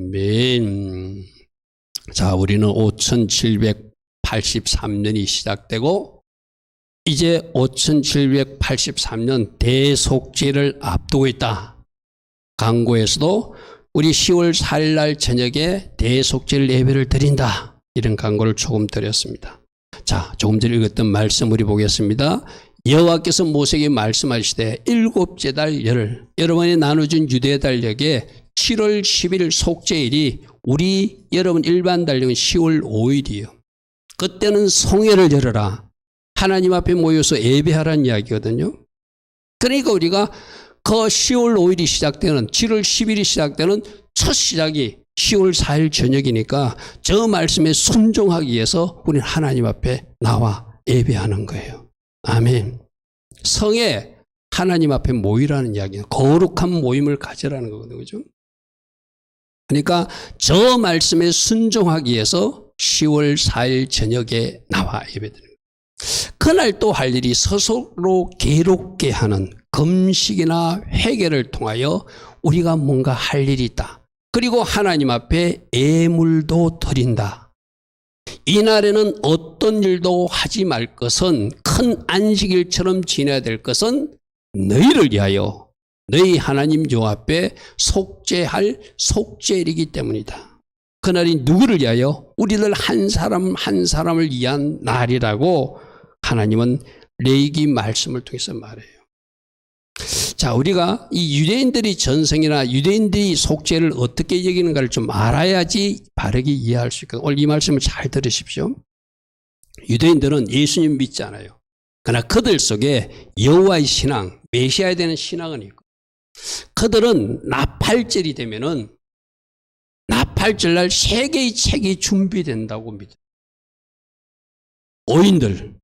아멘. 자, 우리는 5783년이 시작되고 이제 5783년 대속죄를 앞두고 있다. 강구에서도 우리 10월 4일 날 저녁에 대속죄 예배를 드린다. 이런 강구를 조금 드렸습니다. 자, 조금 전에 읽었던 말씀 우리 보겠습니다. 여호와께서 모세에게 말씀하시되 일곱째 달 열흘 여러분이 나눠준 유대 달력에 7월 10일 속죄일이 우리 여러분 일반 달력은 10월 5일이요. 그때는 성회를 열어라. 하나님 앞에 모여서 예배하라는 이야기거든요. 그러니까 우리가 그 10월 5일이 시작되는 7월 10일이 시작되는 첫 시작이 10월 4일 저녁이니까 저 말씀에 순종하기 위해서 우리는 하나님 앞에 나와 예배하는 거예요. 아멘. 성에 하나님 앞에 모이라는 이야기는 거룩한 모임을 가지라는 거거든요. 그죠? 그러니까 저 말씀에 순종하기 위해서 10월 4일 저녁에 나와 예배드리는 거예요. 그날 또 할 일이 스스로 괴롭게 하는 금식이나 회개를 통하여 우리가 뭔가 할 일이 있다. 그리고 하나님 앞에 예물도 드린다. 이날에는 어떤 일도 하지 말 것은 큰 안식일처럼 지내야 될 것은 너희를 위하여 너희 하나님 여호와 앞에 속죄할 속죄일이기 때문이다. 그날이 누구를 위하여? 우리들 한 사람 한 사람을 위한 날이라고 하나님은 레위기 말씀을 통해서 말해요. 자, 우리가 이 유대인들이 전생이나 유대인들이 속죄를 어떻게 여기는가를 좀 알아야지 바르게 이해할 수 있거든요. 오늘 이 말씀을 잘 들으십시오. 유대인들은 예수님 믿지 않아요. 그러나 그들 속에 여호와의 신앙, 메시아에 대한 신앙은 있고, 그들은 나팔절이 되면은 나팔절날 세계의 책이 준비된다고 믿어요. 오인들,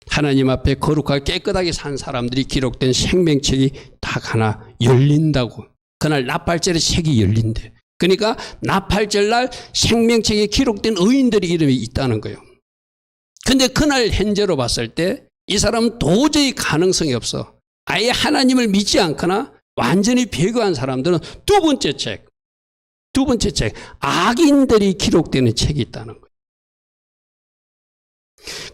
하나님 앞에 거룩하게 깨끗하게 산 사람들이 기록된 생명책이 딱 하나 열린다고. 그날 나팔절에 책이 열린대. 그러니까 나팔절날 생명책에 기록된 의인들의 이름이 있다는 거예요. 근데 그날 현재로 봤을 때 이 사람은 도저히 가능성이 없어. 아예 하나님을 믿지 않거나 완전히 배교한 사람들은 두 번째 책, 악인들이 기록되는 책이 있다는 거예요.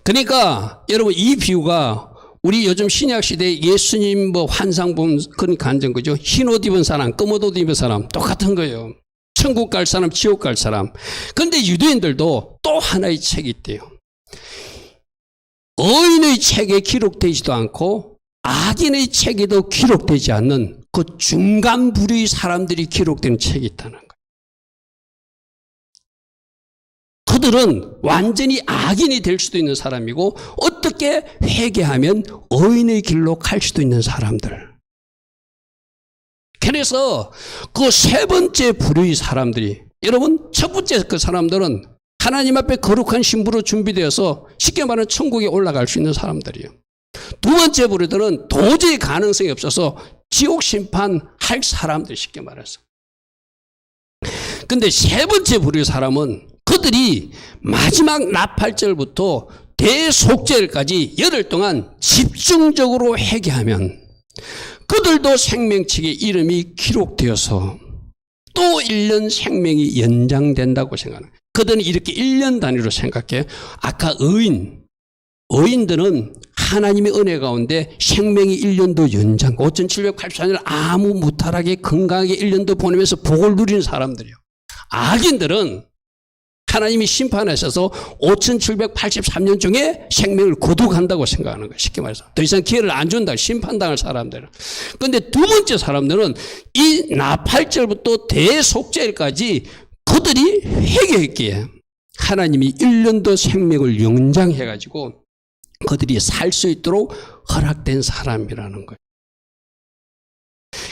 그러니까 여러분 이 비유가 우리 요즘 신약 시대에 예수님 뭐 환상 보면 그런 간증 거죠. 흰 옷 입은 사람, 검은 옷 입은 사람 똑같은 거예요. 천국 갈 사람, 지옥 갈 사람. 그런데 유대인들도 또 하나의 책이 있대요. 의인의 책에 기록되지도 않고 악인의 책에도 기록되지 않는 그 중간 부류의 사람들이 기록된 책이 있다는 거예요. 그들은 완전히 악인이 될 수도 있는 사람이고 어떻게 회개하면 의인의 길로 갈 수도 있는 사람들. 그래서 그 세 번째 부류의 사람들이, 여러분 첫 번째 그 사람들은 하나님 앞에 거룩한 신부로 준비되어서 쉽게 말하면 천국에 올라갈 수 있는 사람들이에요. 두 번째 부류들은 도저히 가능성이 없어서 지옥 심판할 사람들, 쉽게 말해서. 근데 세 번째 부류의 사람은 그들이 마지막 나팔절부터 대속죄일까지 열흘 동안 집중적으로 회개하면 그들도 생명책에 이름이 기록되어서 또 1년 생명이 연장된다고 생각하는 거예요. 그들은 이렇게 1년 단위로 생각해요. 아까 의인들은 하나님의 은혜 가운데 생명이 1년도 연장, 5784년을 아무 무탈하게 건강하게 1년도 보내면서 복을 누리는 사람들이에요. 악인들은 하나님이 심판하셔서 5783년 중에 생명을 거두간다고 생각하는 거예요. 쉽게 말해서. 더 이상 기회를 안 준다. 심판당할 사람들은. 그런데 두 번째 사람들은 이 나팔절부터 대속죄일까지 그들이 회개했기에 하나님이 1년도 생명을 연장해가지고 그들이 살 수 있도록 허락된 사람이라는 거예요.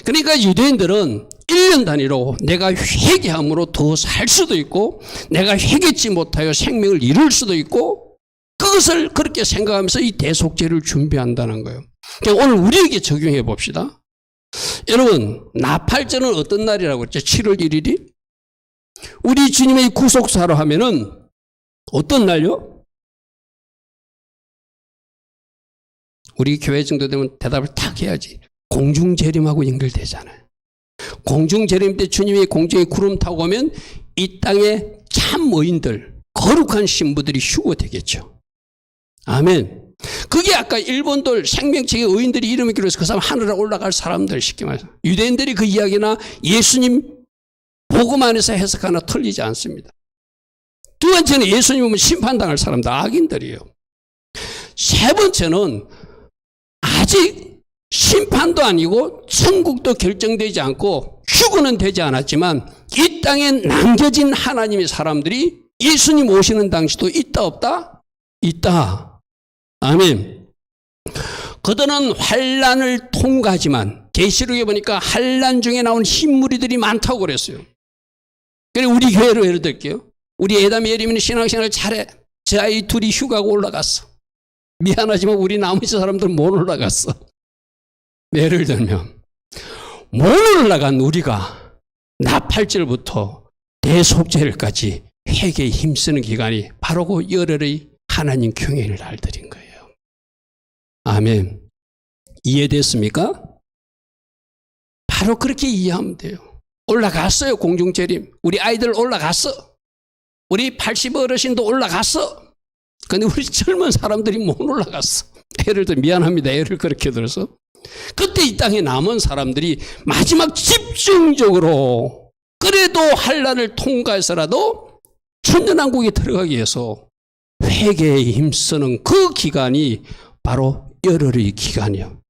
그러니까 유대인들은 1년 단위로 내가 회개함으로 더 살 수도 있고 내가 회개치 못하여 생명을 잃을 수도 있고 그것을 그렇게 생각하면서 이 대속죄를 준비한다는 거예요. 그러니까 오늘 우리에게 적용해 봅시다. 여러분 나팔절은 어떤 날이라고 했죠? 7월 1일이? 우리 주님의 구속사로 하면은 어떤 날요? 우리 교회 정도 되면 대답을 딱 해야지. 공중재림하고 연결되잖아요. 공중 재림 때 주님이 공중에 구름 타고 오면 이 땅에 참 의인들, 거룩한 신부들이 휴거되겠죠. 아멘. 그게 아까 일본들 생명책의 의인들이 이름을 기록해서 그 사람 하늘에 올라갈 사람들, 쉽게 말해서 유대인들이 그 이야기나 예수님 복음 안에서 해석하나 틀리지 않습니다. 두 번째는 예수님 보면 심판당할 사람들, 악인들이에요. 세 번째는 아직 심판도 아니고 천국도 결정되지 않고 휴거는 되지 않았지만 이 땅에 남겨진 하나님의 사람들이 예수님 오시는 당시도 있다 없다? 있다. 아멘. 그들은 환난을 통과하지만 계시록에 보니까 환난 중에 나온 흰무리들이 많다고 그랬어요. 그래 우리 교회로 예를 들게요. 우리 에담 예림이는 신앙생활 잘해. 제 아이 둘이 휴가가 올라갔어. 미안하지만 우리 나머지 사람들 못 올라갔어. 예를 들면 못 올라간 우리가 나팔절부터 대속절까지 회개에 힘쓰는 기간이 바로 그 열흘의 하나님 경외의 날들인 거예요. 아멘. 이해됐습니까? 바로 그렇게 이해하면 돼요. 올라갔어요. 공중재림. 우리 아이들 올라갔어. 우리 80 어르신도 올라갔어. 근데 우리 젊은 사람들이 못 올라갔어. 예를 들어 미안합니다. 예를 그렇게 들어서. 그때 이 땅에 남은 사람들이 마지막 집중적으로 그래도 환난을 통과해서라도 천년왕국에 들어가기 위해서 회개에 힘쓰는 그 기간이 바로 열흘의 기간이요.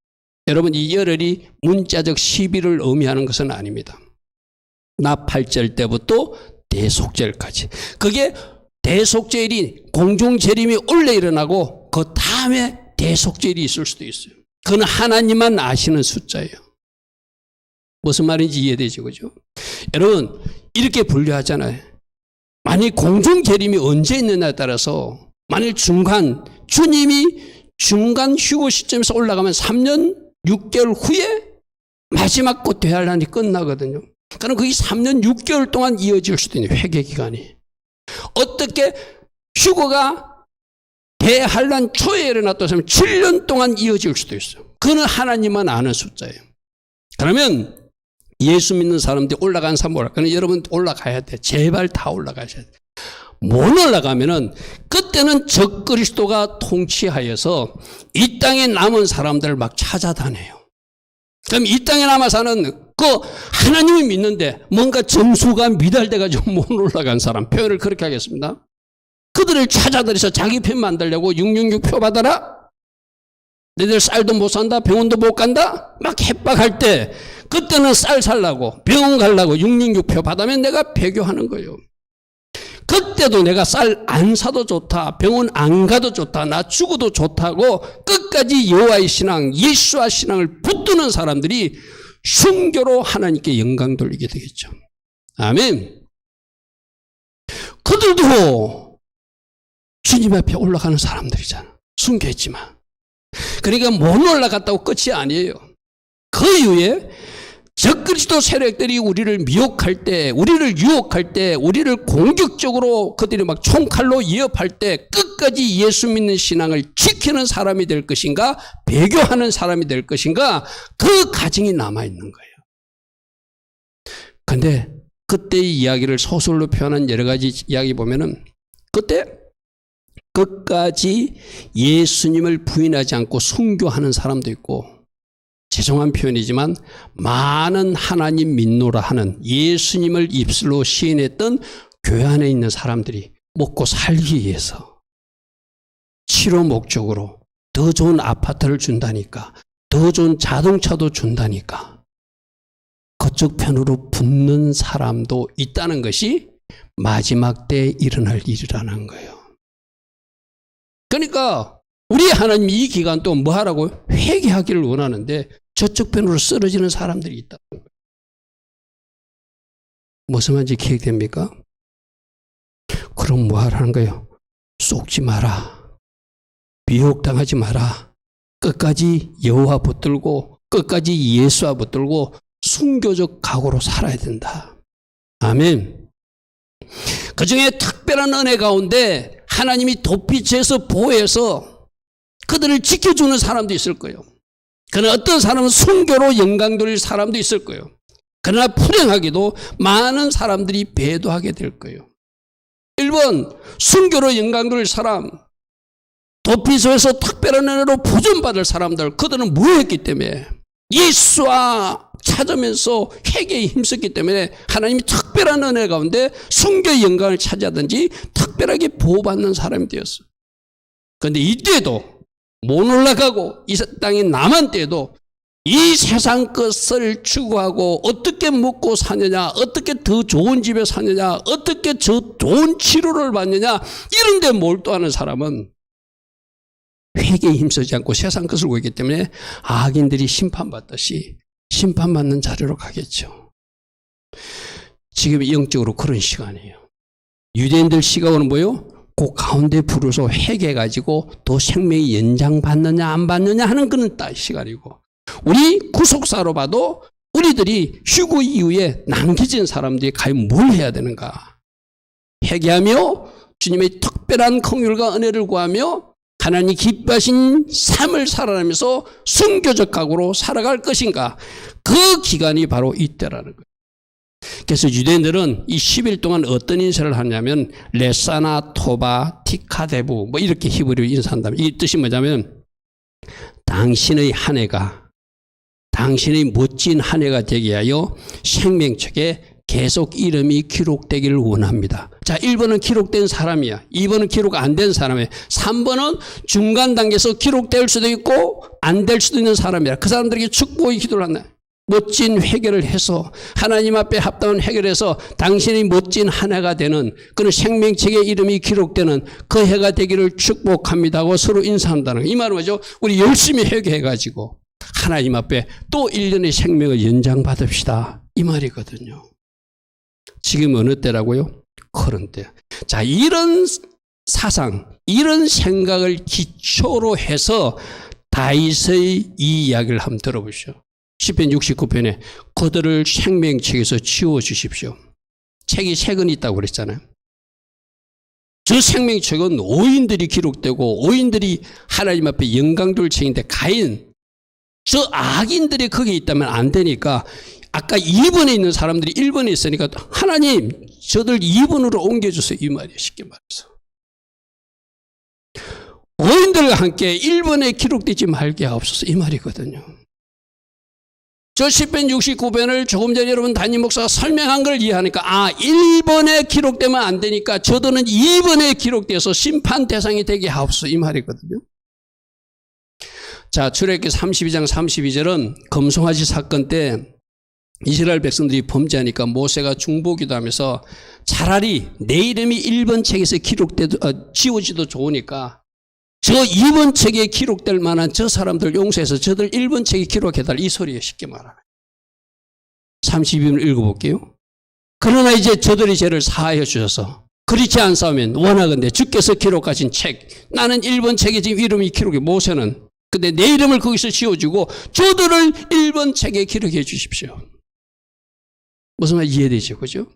여러분 이 열흘이 문자적 시비를 의미하는 것은 아닙니다. 나팔절 때부터 대속절까지. 그게 대속절이 공중재림이 원래 일어나고 그 다음에 대속절이 있을 수도 있어요. 그건 하나님만 아시는 숫자예요. 무슨 말인지 이해되죠, 그죠? 여러분 이렇게 분류하잖아요. 만일 공중재림이 언제 있느냐에 따라서 만일 주님이 중간 휴거 시점에서 올라가면 3년 6개월 후에 마지막 그 대환란이 끝나거든요. 그럼 그게 3년 6개월 동안 이어질 수도 있는 회개 기간이. 어떻게 휴거가 대환란 초에 일어났다 하면 7년 동안 이어질 수도 있어요. 그는 하나님만 아는 숫자예요. 그러면 예수 믿는 사람들이 올라간 사람 뭐랄까? 그러니까 여러분 올라가야 돼. 제발 다 올라가셔야 돼. 못 올라가면은 그때는 적그리스도가 통치하여서 이 땅에 남은 사람들을 막 찾아다녀요. 그럼 이 땅에 남아 사는 그 하나님을 믿는데 뭔가 점수가 미달돼가지고 못 올라간 사람, 표현을 그렇게 하겠습니다. 그들을 찾아들여서 자기 편 만들려고 666 표 받아라. 너희들 쌀도 못 산다, 병원도 못 간다. 막 협박할 때 그때는 쌀 살라고 병원 가려고 666 표 받으면 내가 배교하는 거예요. 그때도 내가 쌀 안 사도 좋다, 병원 안 가도 좋다, 나 죽어도 좋다고 끝까지 여호와의 신앙, 예수와 신앙을 붙드는 사람들이 순교로 하나님께 영광 돌리게 되겠죠. 아멘. 그들도 주님 앞에 올라가는 사람들이잖아. 순교했지만. 그러니까 못 올라갔다고 끝이 아니에요. 그 이후에 적그리스도 세력들이 우리를 미혹할 때, 우리를 유혹할 때, 우리를 공격적으로 그들이 막 총칼로 위협할 때 끝까지 예수 믿는 신앙을 지키는 사람이 될 것인가, 배교하는 사람이 될 것인가, 그 가정이 남아있는 거예요. 근데 그때의 이야기를 소설로 표현한 여러 가지 이야기 보면은 그때 끝까지 예수님을 부인하지 않고 순교하는 사람도 있고, 죄송한 표현이지만 많은 하나님 믿노라 하는 예수님을 입술로 시인했던 교회 안에 있는 사람들이 먹고 살기 위해서 치료 목적으로 더 좋은 아파트를 준다니까, 더 좋은 자동차도 준다니까 그쪽 편으로 붙는 사람도 있다는 것이 마지막 때에 일어날 일이라는 거예요. 그러니까 우리 하나님 이 기간 동안 뭐 하라고? 회개하기를 원하는데 저쪽 편으로 쓰러지는 사람들이 있다. 무슨 말인지 기억됩니까? 그럼 뭐 하라는 거예요? 속지 마라. 미혹당하지 마라. 끝까지 여호와 붙들고 끝까지 예수와 붙들고 순교적 각오로 살아야 된다. 아멘. 그 중에 특별한 은혜 가운데 하나님이 도피처에서 보호해서 그들을 지켜주는 사람도 있을 거예요. 그러나 어떤 사람은 순교로 영광 돌릴 사람도 있을 거예요. 그러나 불행하게도 많은 사람들이 배도하게 될 거예요. 1번, 순교로 영광될 사람, 도피소에서 특별한 은혜로 보존받을 사람들, 그들은 뭐 했기 때문에? 예수와 찾으면서 회개에 힘썼기 때문에 하나님이 특별한 은혜 가운데 순교의 영광을 차지하든지 특별하게 보호받는 사람이 되었어요. 그런데 이때도 못 올라가고 이 땅에 남은 때에도 이 세상 것을 추구하고 어떻게 먹고 사느냐, 어떻게 더 좋은 집에 사느냐, 어떻게 저 좋은 치료를 받느냐, 이런 데 몰두하는 사람은 회개에 힘쓰지 않고 세상 것을 보기 때문에 악인들이 심판받듯이 심판받는 자리로 가겠죠. 지금 영적으로 그런 시간이에요. 유대인들 시각은 뭐예요? 그 가운데 부르서 회개해가지고 또 생명이 연장받느냐 안 받느냐 하는 그런 시간이고, 우리 구속사로 봐도 우리들이 휴거 이후에 남겨진 사람들이 과연 뭘 해야 되는가? 회개하며 주님의 특별한 긍휼과 은혜를 구하며 하나님이 기뻐하신 삶을 살아가면서 순교적 각오로 살아갈 것인가? 그 기간이 바로 이때라는 거예요. 그래서 유대인들은 이 10일 동안 어떤 인사를 하냐면 레사나 토바 티카데부 뭐 이렇게 히브리어 인사한다면, 이 뜻이 뭐냐면 당신의 한 해가 당신의 멋진 한 해가 되게 하여 생명책에 계속 이름이 기록되기를 원합니다. 자, 1번은 기록된 사람이야. 2번은 기록 안 된 사람이야. 3번은 중간 단계에서 기록될 수도 있고 안 될 수도 있는 사람이야. 그 사람들에게 축복의 기도를 한다. 멋진 회개를 해서 하나님 앞에 합당한 회개를 해서 당신의 멋진 한 해가 되는 그런 생명책에 이름이 기록되는 그 해가 되기를 축복합니다 하고 서로 인사한다는 거예요. 이 말은 뭐죠? 우리 열심히 회개해가지고 하나님 앞에 또 1년의 생명을 연장받읍시다, 이 말이거든요. 지금 어느 때라고요? 그런 때. 자, 이런 사상, 이런 생각을 기초로 해서 다윗의 이 이야기를 한번 들어보시죠. 시편 69편에 그들을 생명책에서 지워주십시오. 책이 3권이 있다고 그랬잖아요. 저 생명책은 오인들이 기록되고 오인들이 하나님 앞에 영광될 책인데 가인, 저 악인들이 거기에 있다면 안 되니까 아까 2번에 있는 사람들이 1번에 있으니까 하나님 저들 2번으로 옮겨주세요, 이 말이에요. 쉽게 말해서 오인들과 함께 1번에 기록되지 말게 하옵소서, 이 말이거든요. 저 시편 69편을 조금 전에 여러분 담임 목사가 설명한 걸 이해하니까 1번에 기록되면 안 되니까 저들은 2번에 기록돼서 심판 대상이 되게 하옵소서, 이 말이거든요. 자, 출애굽기 32장 32절은 금송아지 사건 때 이스라엘 백성들이 범죄하니까 모세가 중보기도 하면서 차라리 내 이름이 1번 책에서 지워지도 좋으니까 저 2번 책에 기록될 만한 저 사람들 용서해서 저들 1번 책에 기록해달라, 이 소리에 쉽게 말하면. 32절 읽어볼게요. 그러나 이제 저들이 죄를 사하여 주셔서 그렇지 않사오면 원하건대 주께서 기록하신 책, 나는 1번 책에 지금 이름이 기록해, 모세는. 근데 내 이름을 거기서 지워주고 저들을 1번 책에 기록해 주십시오. 무슨 말 이해되죠? 그죠?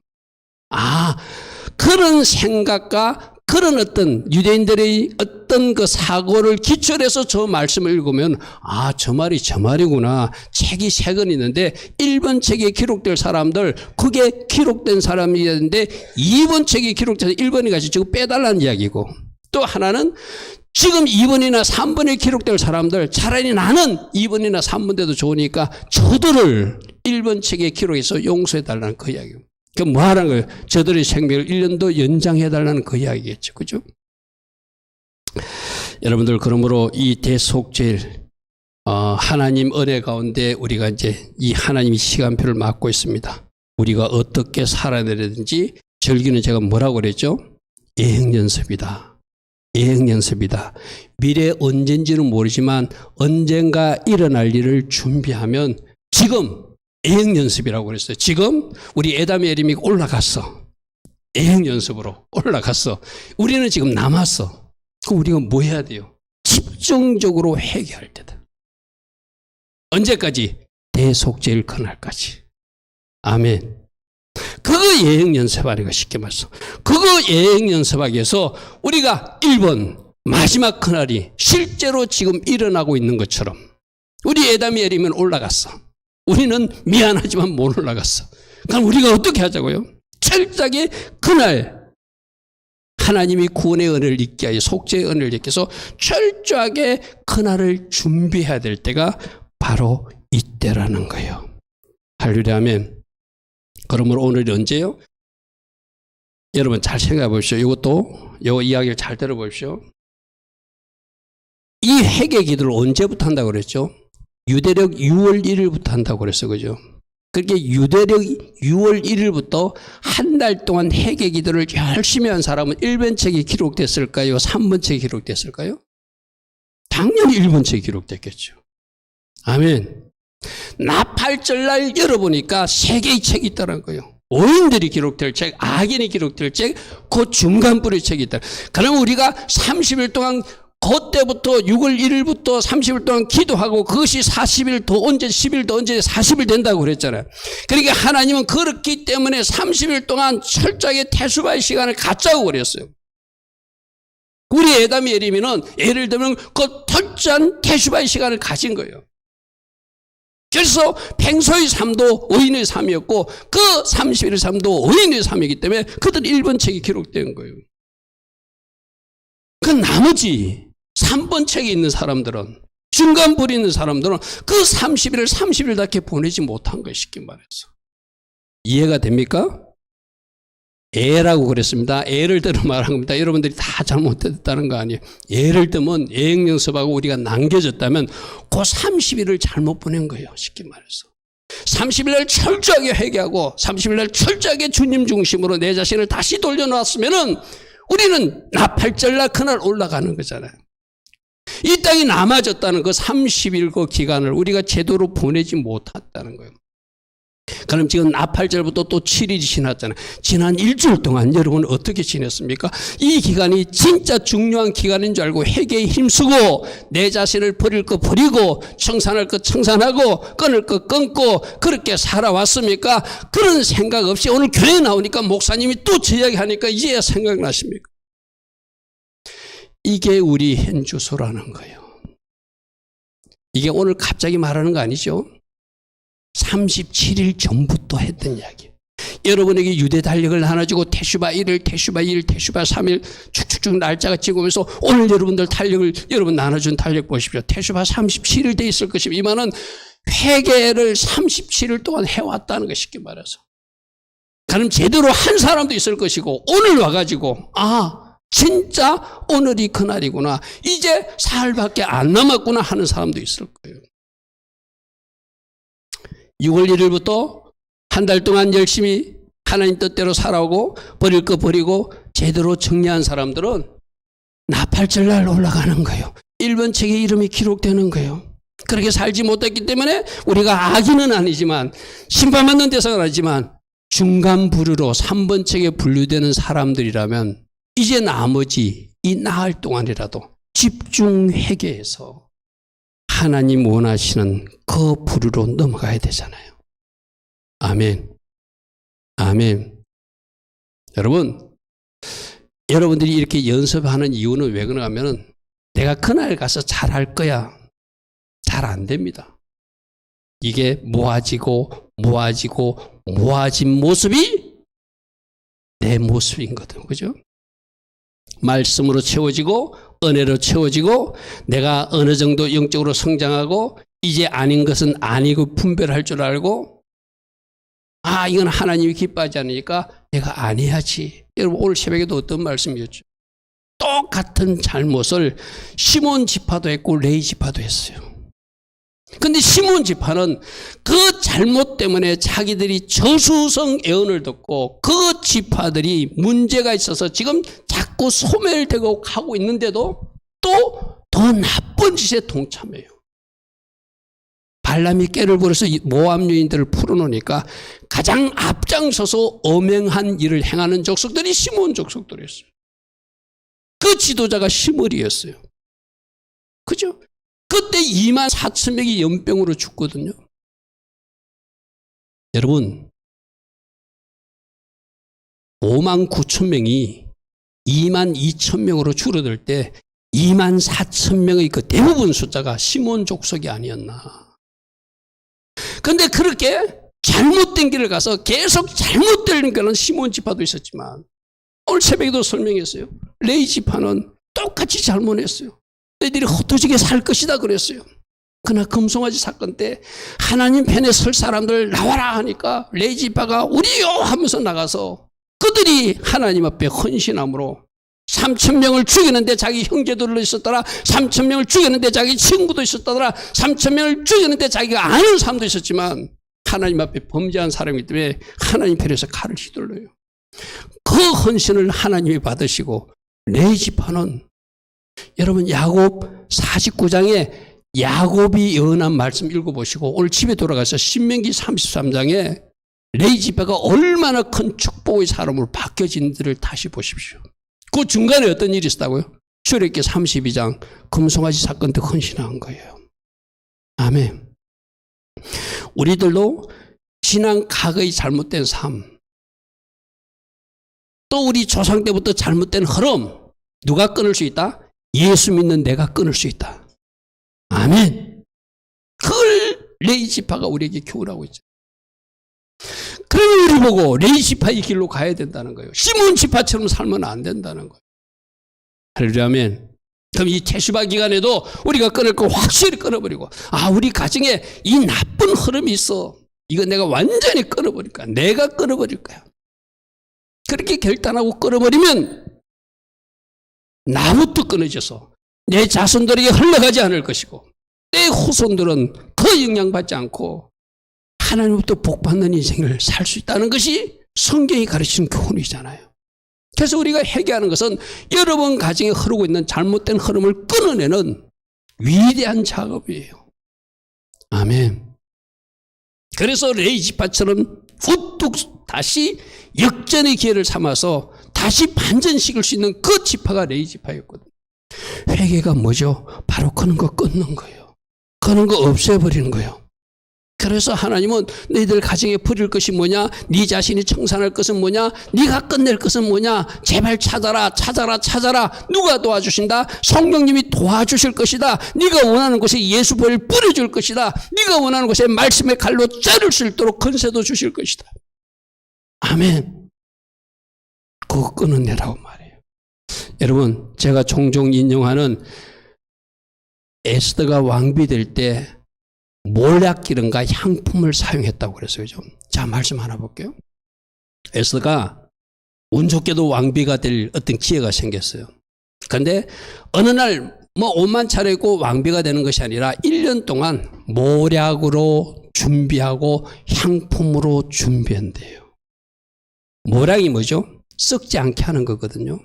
그런 생각과 그런 어떤 유대인들의 어떤 그 사고를 기초로 해서 저 말씀을 읽으면 저 말이 저 말이구나. 책이 3권 있는데 1번 책에 기록될 사람들, 그게 기록된 사람이었는데 2번 책에 기록돼서 1번이 같이 지금 빼달라는 이야기고, 또 하나는 지금 2번이나 3번에 기록될 사람들, 차라리 나는 2번이나 3번 돼도 좋으니까 저들을 1번 책에 기록해서 용서해달라는 그 이야기예요. 그 뭐 하라는 거예요? 저들의 생명을 1년 더 연장해달라는 그 이야기겠죠. 그죠? 여러분들, 그러므로 이 대속죄일, 하나님 은혜 가운데 우리가 이제 이 하나님의 시간표를 맞고 있습니다. 우리가 어떻게 살아야 되는지 절기는 제가 뭐라고 그랬죠? 예행연습이다. 예행연습이다. 미래 언젠지는 모르지만 언젠가 일어날 일을 준비하면 지금 예행연습이라고 그랬어요. 지금 우리 에담의 에림이 올라갔어. 예행연습으로 올라갔어. 우리는 지금 남았어. 그럼 우리가 뭐 해야 돼요? 집중적으로 회개할 때다. 언제까지? 대속죄일 그날까지. 아멘. 그거 예행연습하리가 쉽게 말해서. 그거 예행연습하기 위해서 우리가 1번 마지막 그날이 실제로 지금 일어나고 있는 것처럼 우리 에담이 에리면 올라갔어. 우리는 미안하지만 못 올라갔어. 그럼 우리가 어떻게 하자고요? 철저하게 그날 하나님이 구원의 은혜를 잊게 하여 속죄의 은혜를 잊게 해서 철저하게 그날을 준비해야 될 때가 바로 이때라는 거예요. 할렐루야 아멘. 그러므로 오늘이 언제요? 여러분 잘 생각해 보십시오. 이 이야기를 잘 들어보십시오. 이 회개 기도를 언제부터 한다고 그랬죠? 유대력 6월 1일부터 한다고 그랬어. 그죠? 그렇게 유대력 6월 1일부터 한 달 동안 회개 기도를 열심히 한 사람은 1번책이 기록됐을까요? 3번책이 기록됐을까요? 당연히 1번책이 기록됐겠죠. 아멘. 나팔절날 열어보니까 3개의 책이 있다는 거예요. 오인들이 기록될 책, 악인이 기록될 책, 그 중간부의 책이 있다. 그럼 우리가 30일 동안 그때부터 6월 1일부터 30일 동안 기도하고 그것이 40일 더 언제 10일 더 언제 40일 된다고 그랬잖아요. 그러니까 하나님은 그렇기 때문에 30일 동안 철저하게 태수바의 시간을 갖자고 그랬어요. 우리 에담이 예림이는 예를 들면 그 철저한 태수바의 시간을 가진 거예요. 그래서 팽소의 삶도 의인의 삶이었고 그 30일의 삶도 의인의 삶이기 때문에 그들 1번 책이 기록된 거예요. 그 나머지 3번 책에 있는 사람들은 중간불이 있는 사람들은 그 30일을 30일답게 보내지 못한 거예요. 쉽게 말해서. 이해가 됩니까? 애라고 그랬습니다. 애를 들어 말한 겁니다. 여러분들이 다 잘못했다는 거 아니에요. 예를 들면 예행연습하고 우리가 남겨졌다면 그 30일을 잘못 보낸 거예요. 쉽게 말해서. 30일날 철저하게 회개하고 30일날 철저하게 주님 중심으로 내 자신을 다시 돌려놓았으면은 우리는 나팔절날 그날 올라가는 거잖아요. 이 땅이 남아졌다는 그 30일 그 기간을 우리가 제대로 보내지 못했다는 거예요. 그럼 지금 나팔절부터 또 7일이 지났잖아요. 지난 일주일 동안 여러분 어떻게 지냈습니까? 이 기간이 진짜 중요한 기간인 줄 알고 회개에 힘쓰고 내 자신을 버릴 거 버리고 청산할 거 청산하고 끊을 거 끊고 그렇게 살아왔습니까? 그런 생각 없이 오늘 교회에 나오니까 목사님이 또 제 이야기 하니까 이제야 생각나십니까? 이게 우리 현주소라는 거예요. 이게 오늘 갑자기 말하는 거 아니죠? 37일 전부터 했던 이야기예요. 여러분에게 유대 달력을 하나 주고 태슈바 1일, 태슈바 2일, 태슈바 3일 쭉쭉쭉 날짜가 찍으면서 오늘 여러분들 달력을 여러분 나눠준 달력 보십시오. 태슈바 37일 돼 있을 것입니다. 이만은 회개를 37일 동안 해왔다는 거 쉽게 말해서. 그럼 제대로 한 사람도 있을 것이고 오늘 와가지고 진짜 오늘이 그날이구나. 이제 사흘밖에 안 남았구나 하는 사람도 있을 거예요. 6월 1일부터 한 달 동안 열심히 하나님 뜻대로 살아오고 버릴 거 버리고 제대로 정리한 사람들은 나팔절날 올라가는 거예요. 1번 책에 이름이 기록되는 거예요. 그렇게 살지 못했기 때문에 우리가 악인은 아니지만 심판받는 대상은 아니지만 중간 부류로 3번 책에 분류되는 사람들이라면 이제 나머지 이 나흘 동안이라도 집중 회개해서 하나님 원하시는 그 부류로 넘어가야 되잖아요. 아멘. 아멘. 여러분들이 이렇게 연습하는 이유는 왜 그러냐 하면은 내가 그날 가서 잘할 거야. 잘 안 됩니다. 이게 모아지고 모아진 모습이 내 모습인거든. 그죠? 말씀으로 채워지고 은혜로 채워지고 내가 어느 정도 영적으로 성장하고 이제 아닌 것은 아니고 분별할 줄 알고 이건 하나님이 기뻐하지 않으니까 내가 안 해야지. 여러분 오늘 새벽에도 어떤 말씀이었죠? 똑같은 잘못을 시몬 지파도 했고 레위 지파도 했어요. 근데 시몬 지파는 그 잘못 때문에 자기들이 저수성 예언을 듣고 그 지파들이 문제가 있어서 지금 자꾸 소멸되고 가고 있는데도 또 더 나쁜 짓에 동참해요. 발람이 깨를 부려서 모압 여인들을 풀어놓으니까 가장 앞장서서 엄행한 일을 행하는 족속들이 시몬 족속들이었어요. 그 지도자가 시므리였어요. 그죠? 그때 2만 4천 명이 연병으로 죽거든요. 여러분 5만 9천 명이 2만 2천 명으로 줄어들 때 2만 4천 명의 그 대부분 숫자가 시몬 족속이 아니었나. 근데 그렇게 잘못된 길을 가서 계속 잘못된 길은 시몬 지파도 있었지만 오늘 새벽에도 설명했어요. 레위 지파는 똑같이 잘못했어요. 너희들이 흩어지게 살 것이다 그랬어요. 그러나 금송아지 사건 때 하나님 편에 설 사람들 나와라 하니까 레위 지파가 우리요 하면서 나가서 그들이 하나님 앞에 헌신함으로 3,000명을 죽이는데 자기 형제들도 있었더라. 3,000명을 죽이는데 자기 친구도 있었더라. 3,000명을 죽이는데 자기가 아는 사람도 있었지만 하나님 앞에 범죄한 사람이기 때문에 하나님 편에서 칼을 휘둘러요. 그 헌신을 하나님이 받으시고 레위 지파는 여러분 야곱 49장에 야곱이 예언한 말씀 읽어보시고 오늘 집에 돌아가서 신명기 33장에 레위 지파가 얼마나 큰 축복의 사람으로 바뀌어진지를 다시 보십시오. 그 중간에 어떤 일이 있었다고요? 출애굽기 32장 금송아지 사건 때 헌신한 거예요. 아멘. 우리들도 지난 과거의 잘못된 삶, 또 우리 조상 때부터 잘못된 흐름, 누가 끊을 수 있다? 예수 믿는 내가 끊을 수 있다. 아멘. 그걸 레위 지파가 우리에게 교훈하고 있죠. 그러면 우리 보고 레위 지파의 길로 가야 된다는 거예요. 시몬 지파처럼 살면 안 된다는 거예요. 할렐루야. 그럼 이 태수바 기간에도 우리가 끊을 거 확실히 끊어버리고, 우리 가정에 이 나쁜 흐름이 있어. 이거 내가 완전히 끊어버릴 거야. 내가 끊어버릴 거야. 그렇게 결단하고 끊어버리면 나부터 끊어져서 내 자손들에게 흘러가지 않을 것이고 내 후손들은 그 영향받지 않고 하나님부터 복받는 인생을 살 수 있다는 것이 성경이 가르치는 교훈이잖아요. 그래서 우리가 회개하는 것은 여러분 가정에 흐르고 있는 잘못된 흐름을 끊어내는 위대한 작업이에요. 아멘. 그래서 레위 지파처럼 후뚝 다시 역전의 기회를 삼아서 다시 반전시킬 수 있는 그 지파가 레위 지파였거든요. 회개가 뭐죠? 바로 그런 거 끊는 거예요. 그런 거 없애버리는 거예요. 그래서 하나님은 너희들 가정에 버릴 것이 뭐냐? 네 자신이 청산할 것은 뭐냐? 네가 끝낼 것은 뭐냐? 제발 찾아라. 누가 도와주신다? 성령님이 도와주실 것이다. 네가 원하는 곳에 예수 보혈 뿌려줄 것이다. 네가 원하는 곳에 말씀의 칼로 자를 수 있도록 건세도 주실 것이다. 아멘. 그거 끊어내라고 말해요. 여러분, 제가 종종 인용하는 에스더가 왕비 될 때 몰약기름과 향품을 사용했다고 그랬어요. 자, 말씀 하나 볼게요. 에스더가 운 좋게도 왕비가 될 어떤 기회가 생겼어요. 그런데 어느 날 옷만 차려입고 왕비가 되는 것이 아니라 1년 동안 몰약으로 준비하고 향품으로 준비한대요. 몰약이 뭐죠? 썩지 않게 하는 거거든요.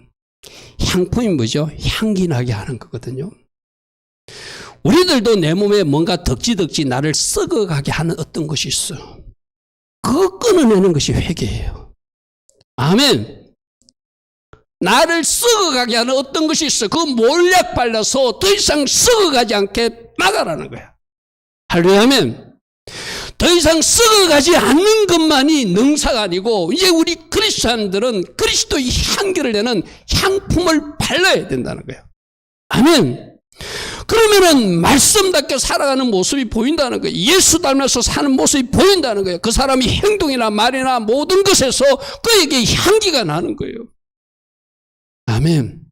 향품이 뭐죠? 향기 나게 하는 거거든요. 우리들도 내 몸에 뭔가 덕지덕지 나를 썩어가게 하는 어떤 것이 있어. 그거 끊어내는 것이 회개예요. 아멘. 나를 썩어가게 하는 어떤 것이 있어. 그 몰약 발라서 더 이상 썩어가지 않게 막아라는 거야. 할렐루야. 아멘. 더 이상 썩어가지 않는 것만이 능사가 아니고 이제 우리 그리스도인들은 그리스도의 향기를 내는 향품을 발라야 된다는 거예요. 아멘. 그러면은 말씀답게 살아가는 모습이 보인다는 거예요. 예수 닮아서 사는 모습이 보인다는 거예요. 그 사람이 행동이나 말이나 모든 것에서 그에게 향기가 나는 거예요. 아멘.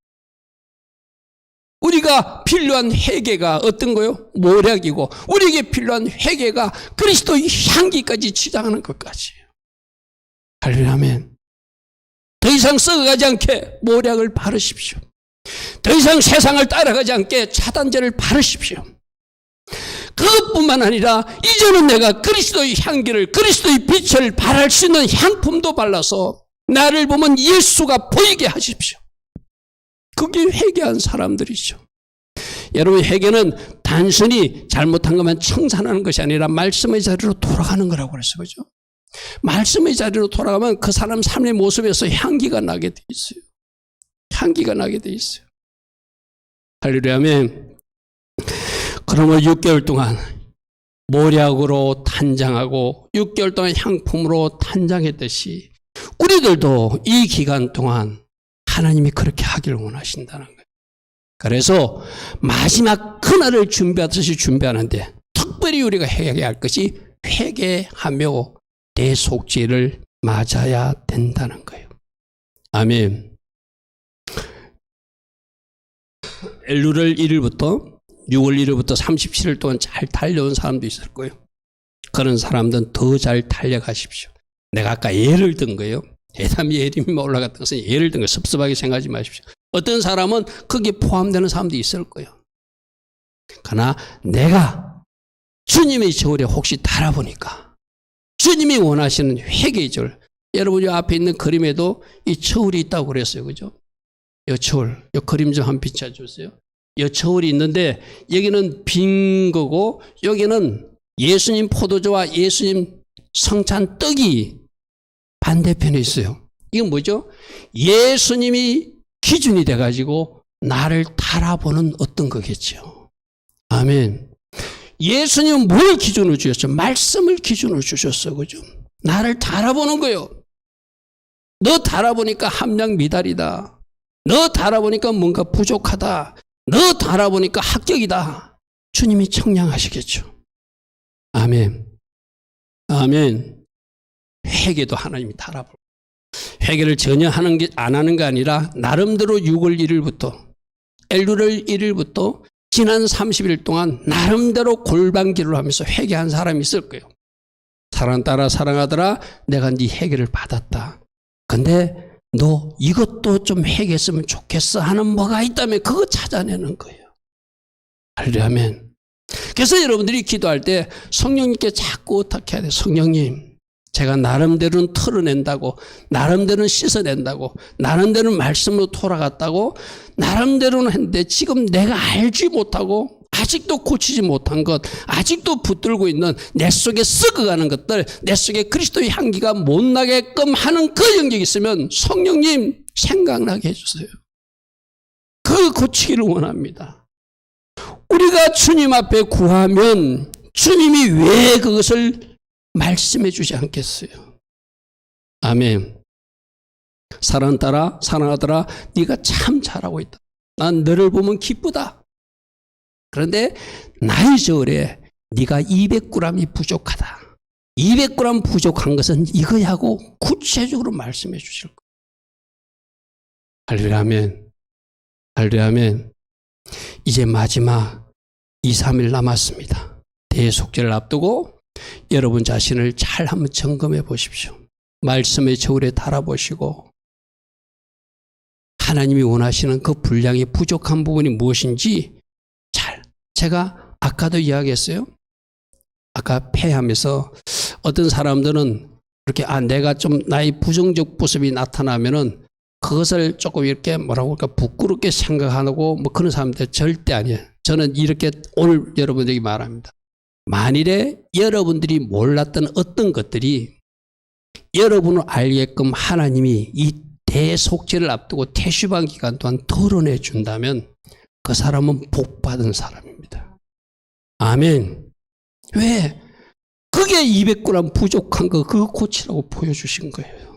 우리가 필요한 회개가 어떤 거요? 몰약이고 우리에게 필요한 회개가 그리스도의 향기까지 치장하는 것까지예요. 할렐루야. 아멘. 더 이상 썩어가지 않게 몰약을 바르십시오. 더 이상 세상을 따라가지 않게 차단제를 바르십시오. 그것뿐만 아니라 이제는 내가 그리스도의 향기를, 그리스도의 빛을 발할 수 있는 향품도 발라서 나를 보면 예수가 보이게 하십시오. 그게 회개한 사람들이죠. 여러분, 회개는 단순히 잘못한 것만 청산하는 것이 아니라 말씀의 자리로 돌아가는 거라고 그랬어요. 그죠? 말씀의 자리로 돌아가면 그 사람 삶의 모습에서 향기가 나게 돼 있어요. 향기가 나게 돼 있어요. 할렐루야. 아멘. 그러면 6개월 동안 몰약으로 탄장하고 6개월 동안 향품으로 탄장했듯이 우리들도 이 기간 동안 하나님이 그렇게 하기를 원하신다는 거예요. 그래서 마지막 그날을 준비하듯이 준비하는데 특별히 우리가 해야 할 것이 회개하며 대속죄를 맞아야 된다는 거예요. 아멘. 엘루를 1일부터 6월 1일부터 37일 동안 잘 달려온 사람도 있을 거예요. 그런 사람들은 더 잘 달려가십시오. 내가 아까 예를 든 거예요. 해담 예림이 올라갔던 것은 예를 든 거예요. 섭섭하게 생각하지 마십시오. 어떤 사람은 거기에 포함되는 사람도 있을 거예요. 그러나 내가 주님의 저울에 혹시 달아보니까 주님이 원하시는 회개의 저울, 여러분이 앞에 있는 그림에도 이 저울이 있다고 그랬어요. 그죠? 이 저울, 이 그림 좀 한번 비춰주세요. 이 저울이 있는데 여기는 빈 거고 여기는 예수님 포도주와 예수님 성찬 떡이 반대편에 있어요. 이건 뭐죠? 예수님이 기준이 돼가지고 나를 달아보는 어떤 거겠죠. 아멘. 예수님은 뭘 기준으로 주셨죠? 말씀을 기준으로 주셨어. 그죠? 나를 달아보는 거예요. 너 달아보니까 함량 미달이다. 너 달아보니까 뭔가 부족하다. 너 달아보니까 합격이다. 주님이 청량하시겠죠. 아멘. 아멘. 회개도 하나님이 달아볼. 회개를 전혀 안 하는 게 아니라 나름대로 6월 1일부터 엘루를 1일부터 지난 30일 동안 나름대로 골방기를 하면서 회개한 사람이 있을 거예요. 사랑 따라 사랑하더라. 내가 네 회개를 받았다. 근데 너 이것도 좀 회개했으면 좋겠어 하는 뭐가 있다면 그거 찾아내는 거예요. 하려면. 그래서 여러분들이 기도할 때 성령님께 자꾸 어떻게 해야 돼요? 성령님, 제가 나름대로는 털어낸다고, 나름대로는 씻어낸다고, 나름대로는 말씀으로 돌아갔다고, 나름대로는 했는데 지금 내가 알지 못하고 아직도 고치지 못한 것, 아직도 붙들고 있는 내 속에 썩어가는 것들, 내 속에 그리스도의 향기가 못 나게끔 하는 그 영역이 있으면 성령님 생각나게 해주세요. 그 고치기를 원합니다. 우리가 주님 앞에 구하면 주님이 왜 그것을 말씀해 주지 않겠어요? 아멘. 사랑 따라 사랑하더라. 네가 참 잘하고 있다. 난 너를 보면 기쁘다. 그런데 나의 저울에 네가 200g이 부족하다. 200g 부족한 것은 이거야 하고 구체적으로 말씀해 주실 거예요. 할렐루야 아멘. 할렐루야 아멘. 이제 마지막 2, 3일 남았습니다. 대속죄를 앞두고 여러분 자신을 잘 한번 점검해 보십시오. 말씀의 저울에 달아보시고 하나님이 원하시는 그 분량의 부족한 부분이 무엇인지 잘, 제가 아까도 이야기했어요. 아까 폐하면서 어떤 사람들은 이렇게 내가 좀 나의 부정적 모습이 나타나면은 그것을 조금 이렇게 뭐라고 할까 부끄럽게 생각하고 뭐 그런 사람들 절대 아니에요. 저는 이렇게 오늘 여러분들에게 말합니다. 만일에 여러분들이 몰랐던 어떤 것들이 여러분을 알게끔 하나님이 이 대속죄를 앞두고 태슈반 기간 동안 덜어내 준다면 그 사람은 복받은 사람입니다. 아멘. 왜? 그게 200g 부족한 거 그거 고치라고 보여주신 거예요.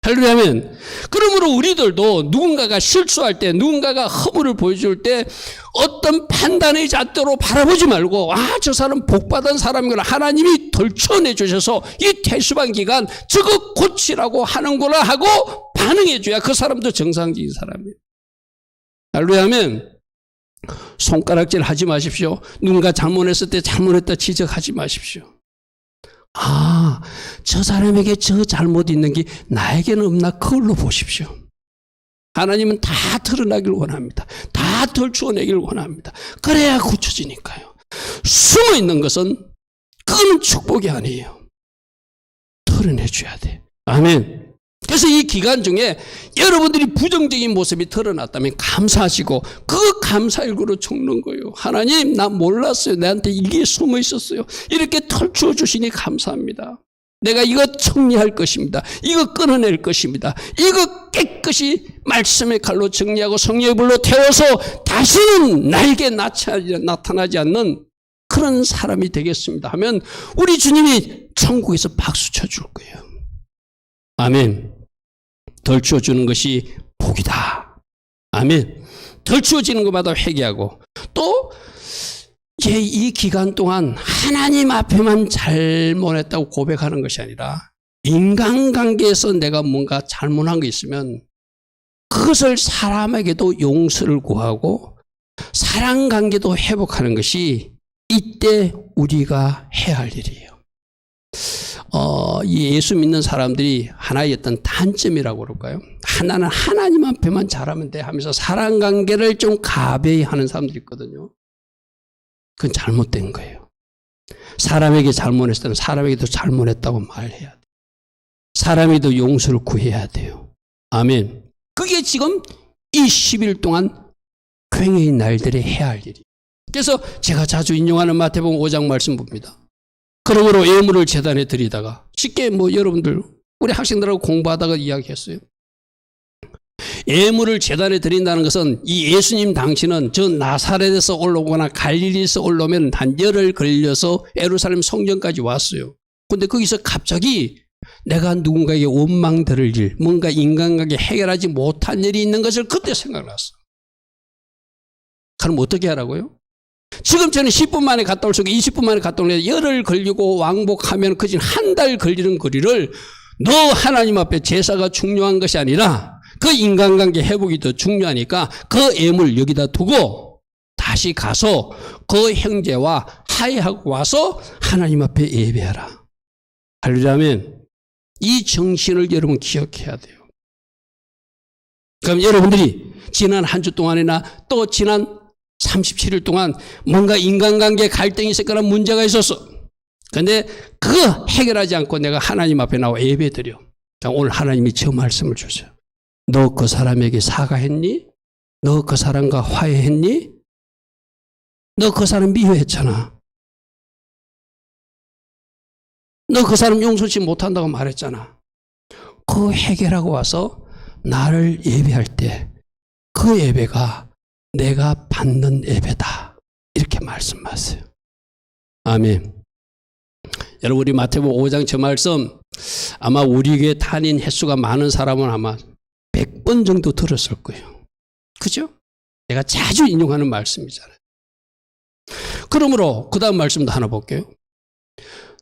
할렐루야면. 그러므로 우리들도 누군가가 실수할 때, 누군가가 허물을 보여줄 때 어떤 판단의 잣대로 바라보지 말고 저 사람 복받은 사람이구나. 하나님이 덜쳐내 주셔서 이 태수반 기간 저거 고치라고 하는구나 하고 반응해 줘야 그 사람도 정상적인 사람이에요. 할렐루야면. 손가락질 하지 마십시오. 누군가 잘못했을 때 잘못했다 지적하지 마십시오. 저 사람에게 저 잘못 있는 게 나에게는 없나 그걸로 보십시오. 하나님은 다 드러나길 원합니다. 다 덜추어내길 원합니다. 그래야 고쳐지니까요. 숨어있는 것은 그건 축복이 아니에요. 털어내줘야 돼. 아멘. 그래서 이 기간 중에 여러분들이 부정적인 모습이 드러났다면 감사하시고 그 감사 일구로 적는 거예요. 하나님 나 몰랐어요. 나한테 이게 숨어 있었어요. 이렇게 털추어 주시니 감사합니다. 내가 이거 정리할 것입니다. 이거 끊어낼 것입니다. 이거 깨끗이 말씀의 칼로 정리하고 성령의 불로 태워서 다시는 나에게 나타나지 않는 그런 사람이 되겠습니다 하면 우리 주님이 천국에서 박수 쳐줄 거예요. 아멘. 덜 추워주는 것이 복이다. 아멘. 덜 추워지는 것마다 회개하고 또 이제 이 기간 동안 하나님 앞에만 잘못했다고 고백하는 것이 아니라 인간관계에서 내가 뭔가 잘못한 게 있으면 그것을 사람에게도 용서를 구하고 사랑관계도 회복하는 것이 이때 우리가 해야 할 일이에요. 이 예수 믿는 사람들이 하나의 어떤 단점이라고 그럴까요? 하나는 하나님 앞에만 잘하면 돼 하면서 사랑관계를 좀 가벼이 하는 사람들이 있거든요. 그건 잘못된 거예요. 사람에게 잘못했을 때는 사람에게도 잘못했다고 말해야 돼요. 사람에게도 용서를 구해야 돼요. 아멘. 그게 지금 이 10일 동안 괭의 날들이 해야 할 일이에요. 그래서 제가 자주 인용하는 마태복음 5장 말씀 봅니다. 그러므로 예물을 제단에 드리다가 쉽게 여러분들 우리 학생들하고 공부하다가 이야기했어요. 예물을 제단에 드린다는 것은 이 예수님 당신은 저 나사렛에서 올라오거나 갈릴리에서 올라오면 한 열흘 걸려서 예루살렘 성전까지 왔어요. 그런데 거기서 갑자기 내가 누군가에게 원망 들을 일, 뭔가 인간관계 해결하지 못한 일이 있는 것을 그때 생각났어. 그럼 어떻게 하라고요? 지금 저는 10분 만에 갔다 올 수 있고 20분 만에 갔다 오는데 열흘 걸리고 왕복하면 그진 한 달 걸리는 거리를 너 하나님 앞에 제사가 중요한 것이 아니라 그 인간관계 회복이 더 중요하니까 그 예물 여기다 두고 다시 가서 그 형제와 화해하고 와서 하나님 앞에 예배하라. 하려면 이 정신을 여러분 기억해야 돼요. 그럼 여러분들이 지난 한 주 동안이나 또 지난 37일 동안 뭔가 인간관계 갈등이 있었거나 문제가 있었어. 그런데 그거 해결하지 않고 내가 하나님 앞에 나와 예배드려. 오늘 하나님이 저 말씀을 주세요. 너 그 사람에게 사과했니? 너 그 사람과 화해했니? 너 그 사람 미워했잖아. 너 그 사람 용서치 못한다고 말했잖아. 그 해결하고 와서 나를 예배할 때 그 예배가 내가 받는 예배다. 이렇게 말씀하세요. 아멘. 여러분 우리 마태복음 5장 저 말씀 아마 우리 교회 다닌 횟수가 많은 사람은 아마 100번 정도 들었을 거예요. 그죠? 내가 자주 인용하는 말씀이잖아요. 그러므로 그 다음 말씀도 하나 볼게요.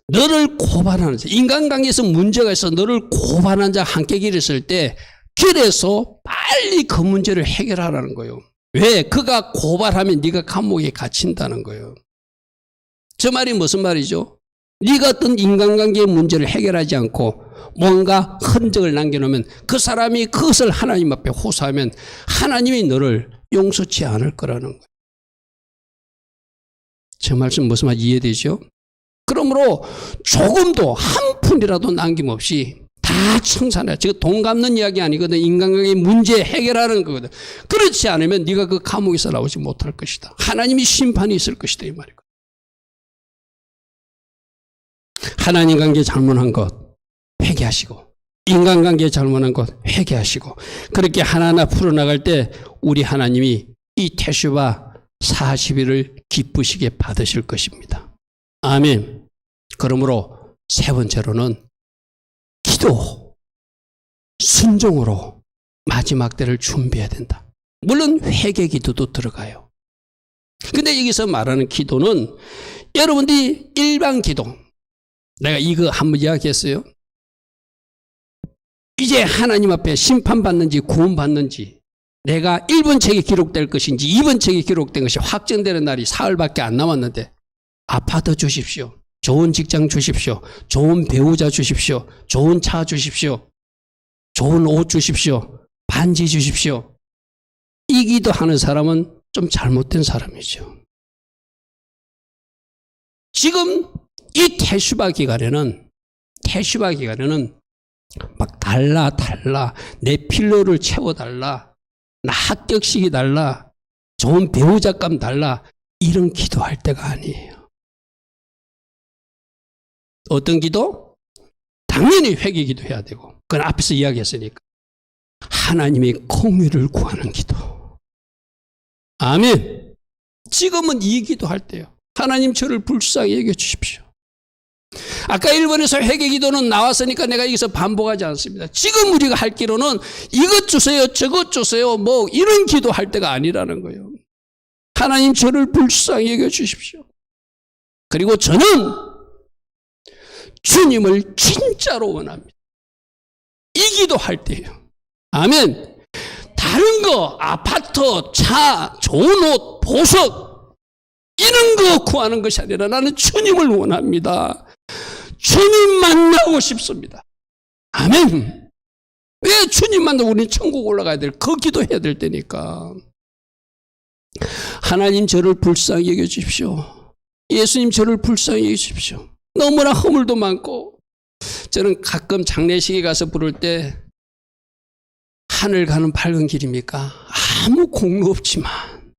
너를 고발하는 자, 인간관계에서 문제가 있어 너를 고발하는 자 함께 길었을 때 길에서 빨리 그 문제를 해결하라는 거예요. 왜? 그가 고발하면 네가 감옥에 갇힌다는 거예요. 저 말이 무슨 말이죠? 네가 어떤 인간관계의 문제를 해결하지 않고 뭔가 흔적을 남겨놓으면 그 사람이 그것을 하나님 앞에 호소하면 하나님이 너를 용서치 않을 거라는 거예요. 저 말씀 무슨 말 이해되죠? 그러므로 조금도 한 푼이라도 남김없이 다 청산해. 지금 돈 갚는 이야기 아니거든. 인간관계 문제 해결하는 거거든. 그렇지 않으면 네가 그 감옥에서 나오지 못할 것이다. 하나님이 심판이 있을 것이다 이 말이거든. 하나님 관계 잘못한 것 회개하시고 인간관계 잘못한 것 회개하시고 그렇게 하나하나 풀어나갈 때 우리 하나님이 이 태슈바 40일을 기쁘시게 받으실 것입니다. 아멘. 그러므로 세 번째로는 기도, 순종으로 마지막 때를 준비해야 된다. 물론 회개 기도도 들어가요. 근데 여기서 말하는 기도는 여러분들이 일반 기도, 내가 이거 한번 이야기했어요. 이제 하나님 앞에 심판받는지 구원받는지 내가 1번 책에 기록될 것인지 2번 책에 기록된 것이 확정되는 날이 사흘밖에 안 남았는데 아파트 주십시오. 좋은 직장 주십시오. 좋은 배우자 주십시오. 좋은 차 주십시오. 좋은 옷 주십시오. 반지 주십시오. 이 기도하는 사람은 좀 잘못된 사람이죠. 지금 이 태슈바 기간에는 막 달라 내 필요를 채워달라 나 합격시키 달라 좋은 배우자감 달라 이런 기도할 때가 아니에요. 어떤 기도? 당연히 회개 기도해야 되고 그건 앞에서 이야기했으니까 하나님의 공의를 구하는 기도. 아멘. 지금은 이 기도할 때요. 하나님 저를 불쌍히 여겨 주십시오. 아까 1번에서 회개 기도는 나왔으니까 내가 여기서 반복하지 않습니다. 지금 우리가 할 기도는 이것 주세요 저것 주세요 뭐 이런 기도할 때가 아니라는 거예요. 하나님 저를 불쌍히 여겨주십시오. 그리고 저는 주님을 진짜로 원합니다. 이 기도할 때예요. 아멘. 다른 거, 아파트, 차, 좋은 옷, 보석 이런 거 구하는 것이 아니라 나는 주님을 원합니다. 주님 만나고 싶습니다. 아멘. 왜 주님 만나고 우리는 천국 올라가야 될, 그 기도해야 될 때니까. 하나님 저를 불쌍히 여겨주십시오. 예수님 저를 불쌍히 여겨주십시오. 너무나 허물도 많고, 저는 가끔 장례식에 가서 부를 때 하늘 가는 밝은 길입니까? 아무 공로 없지만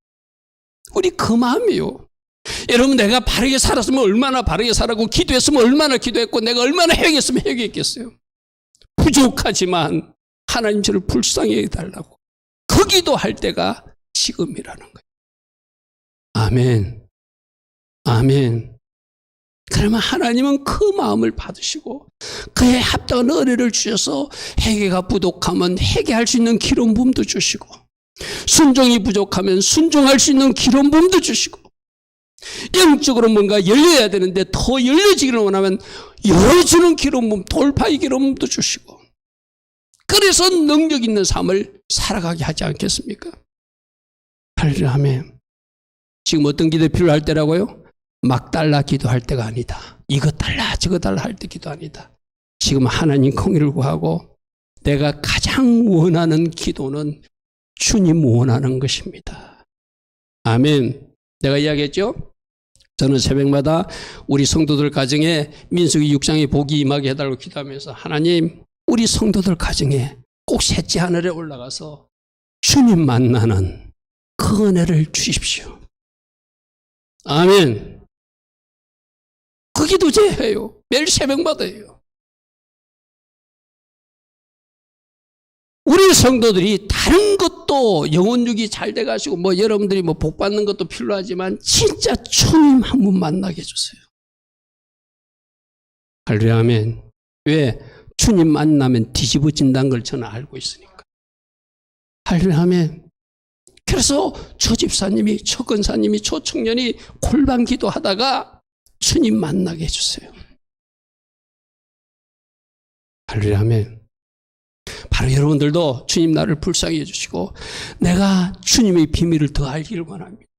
우리 그 마음이에요. 여러분, 내가 바르게 살았으면 얼마나 바르게 살았고, 기도했으면 얼마나 기도했고, 내가 얼마나 회개했으면 회개했겠어요. 부족하지만 하나님 저를 불쌍히 여겨달라고 그 기도할 때가 지금이라는 거예요. 아멘. 아멘. 그러면 하나님은 그 마음을 받으시고 그에 합당한 은혜를 주셔서 회개가 부족하면 회개할 수 있는 기름 부음도 주시고, 순종이 부족하면 순종할 수 있는 기름 부음도 주시고, 영적으로 뭔가 열려야 되는데 더 열려지기를 원하면 열어주는 기름 부음, 돌파의 기름 부음도 주시고, 그래서 능력 있는 삶을 살아가게 하지 않겠습니까? 할렐루야. 아멘. 지금 어떤 기도 필요할 때라고요? 막 달라 기도할 때가 아니다. 이거 달라 저거 달라 할 때 기도 아니다. 지금 하나님 공의를 구하고 내가 가장 원하는 기도는 주님 원하는 것입니다. 아멘. 내가 이야기했죠? 저는 새벽마다 우리 성도들 가정에 민수기 6장의 복이 임하게 해달라고 기도하면서, 하나님 우리 성도들 가정에 꼭 셋째 하늘에 올라가서 주님 만나는 그 은혜를 주십시오. 아멘. 그 기도 제 해요. 매일 새벽마다 해요. 우리 성도들이 다른 것도 영혼육이 잘 돼가시고 여러분들이 복 받는 것도 필요하지만 진짜 주님 한 분 만나게 해주세요. 할렐루야. 아멘. 왜? 주님 만나면 뒤집어진다는 걸 저는 알고 있으니까. 할렐루야. 아멘. 그래서 저 집사님이, 저 권사님이, 저 청년이 골방 기도하다가 주님 만나게 해주세요. 할렐루야. 아멘. 바로 여러분들도 주님 나를 불쌍히 해주시고 내가 주님의 비밀을 더 알기를 원합니다.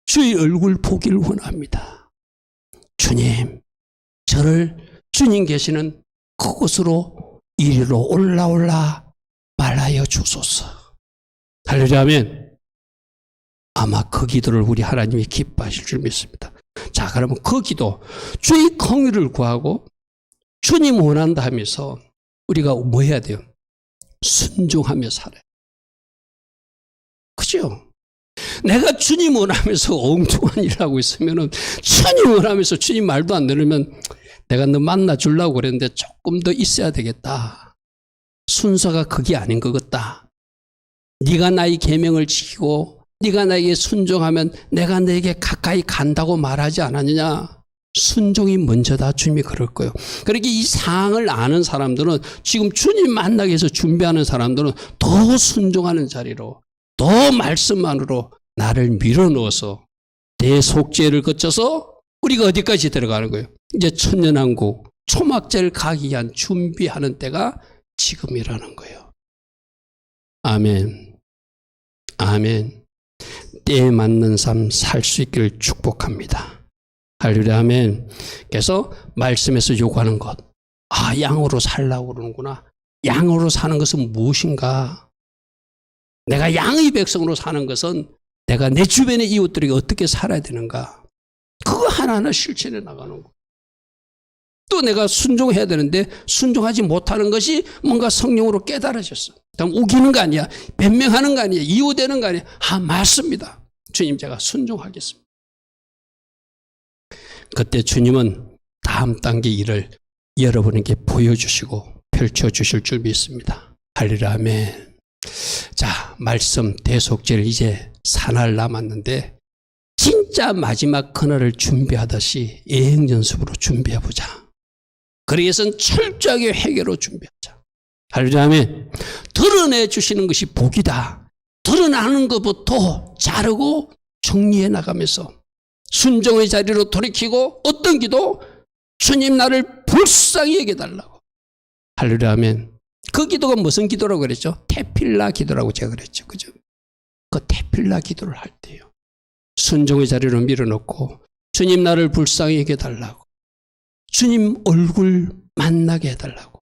주의 얼굴 보기를 원합니다. 주님, 저를 주님 계시는 그곳으로 이리로 올라올라 말하여 주소서. 할렐루야. 아멘. 아마 그 기도를 우리 하나님이 기뻐하실 줄 믿습니다. 자, 그러면 그 기도, 주의 공의를 구하고 주님 원한다 하면서 우리가 뭐 해야 돼요? 순종하며 살아요. 그죠? 내가 주님 원하면서 엉뚱한 일을 하고 있으면, 주님 원하면서 주님 말도 안 들으면 내가 너 만나 주려고 그랬는데 조금 더 있어야 되겠다. 순서가 그게 아닌 것 같다. 네가 나의 계명을 지키고 네가 나에게 순종하면 내가 너에게 가까이 간다고 말하지 않았느냐. 순종이 먼저다. 주님이 그럴 거예요. 그러니까 이 상황을 아는 사람들은, 지금 주님 만나기 위해서 준비하는 사람들은 더 순종하는 자리로, 더 말씀만으로 나를 밀어넣어서 내 속죄를 거쳐서 우리가 어디까지 들어가는 거예요? 이제 천년왕국 초막절 가기 위한 준비하는 때가 지금이라는 거예요. 아멘. 아멘. 때에 맞는 삶 살 수 있기를 축복합니다. 할렐루야. 아멘. 그래서 말씀에서 요구하는 것, 양으로 살라고 그러는구나. 양으로 사는 것은 무엇인가? 내가 양의 백성으로 사는 것은 내가 내 주변의 이웃들에게 어떻게 살아야 되는가? 그거 하나하나 실천해 나가는 거. 또 내가 순종해야 되는데 순종하지 못하는 것이 뭔가 성령으로 깨달아졌어. 그럼 우기는 거 아니야. 변명하는 거 아니야. 이유되는 거 아니야. 맞습니다. 주님, 제가 순종하겠습니다. 그때 주님은 다음 단계 일을 여러분에게 보여주시고 펼쳐주실 줄 믿습니다. 할렐루야. 아멘. 자, 말씀 대속죄를 이제 사날 남았는데 진짜 마지막 그날을 준비하듯이 예행연습으로 준비해보자. 그러기 위해서는 철저하게 회개로 준비하자. 할렐루야. 아멘. 드러내 주시는 것이 복이다. 드러나는 것부터 자르고 정리해 나가면서 순종의 자리로 돌이키고 어떤 기도? 주님 나를 불쌍히 여겨달라고. 할렐루야 하면 그 기도가 무슨 기도라고 그랬죠? 테필라 기도라고 제가 그랬죠. 그죠? 그 테필라 기도를 할 때요. 순종의 자리로 밀어넣고 주님 나를 불쌍히 여겨달라고. 주님 얼굴 만나게 해달라고.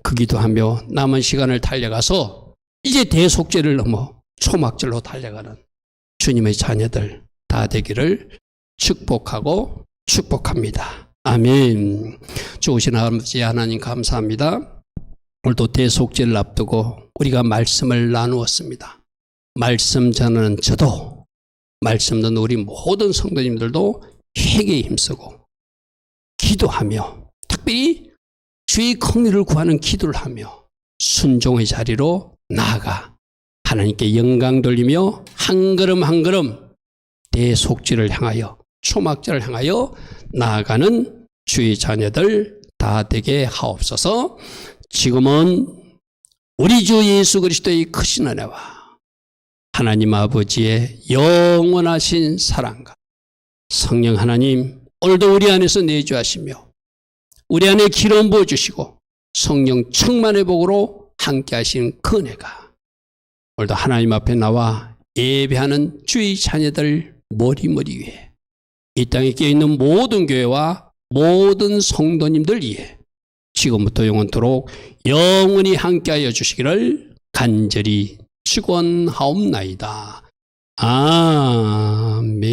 그 기도하며 남은 시간을 달려가서 이제 대속죄를 넘어 초막절로 달려가는 주님의 자녀들 다 되기를 축복하고 축복합니다. 아멘. 좋으신 아버지 하나님 감사합니다. 오늘도 대속죄를 앞두고 우리가 말씀을 나누었습니다. 말씀 전하는 저도, 말씀 듣는 우리 모든 성도님들도 회개에 힘쓰고 기도하며 특별히 주의 긍휼을 구하는 기도를 하며 순종의 자리로 나아가 하나님께 영광 돌리며 한 걸음 한 걸음 대속죄를 향하여 초막절을 향하여 나아가는 주의 자녀들 다 되게 하옵소서. 지금은 우리 주 예수 그리스도의 크신 은혜와 하나님 아버지의 영원하신 사랑과 성령 하나님 오늘도 우리 안에서 내주하시며 우리 안에 기름 부어주시고 성령 충만의 복으로 함께 하시는 그 은혜가 오늘도 하나님 앞에 나와 예배하는 주의 자녀들 머리머리 위에 이 땅에 깨어있는 모든 교회와 모든 성도님들 위에 지금부터 영원토록 영원히 함께하여 주시기를 간절히 축원하옵나이다. 아멘.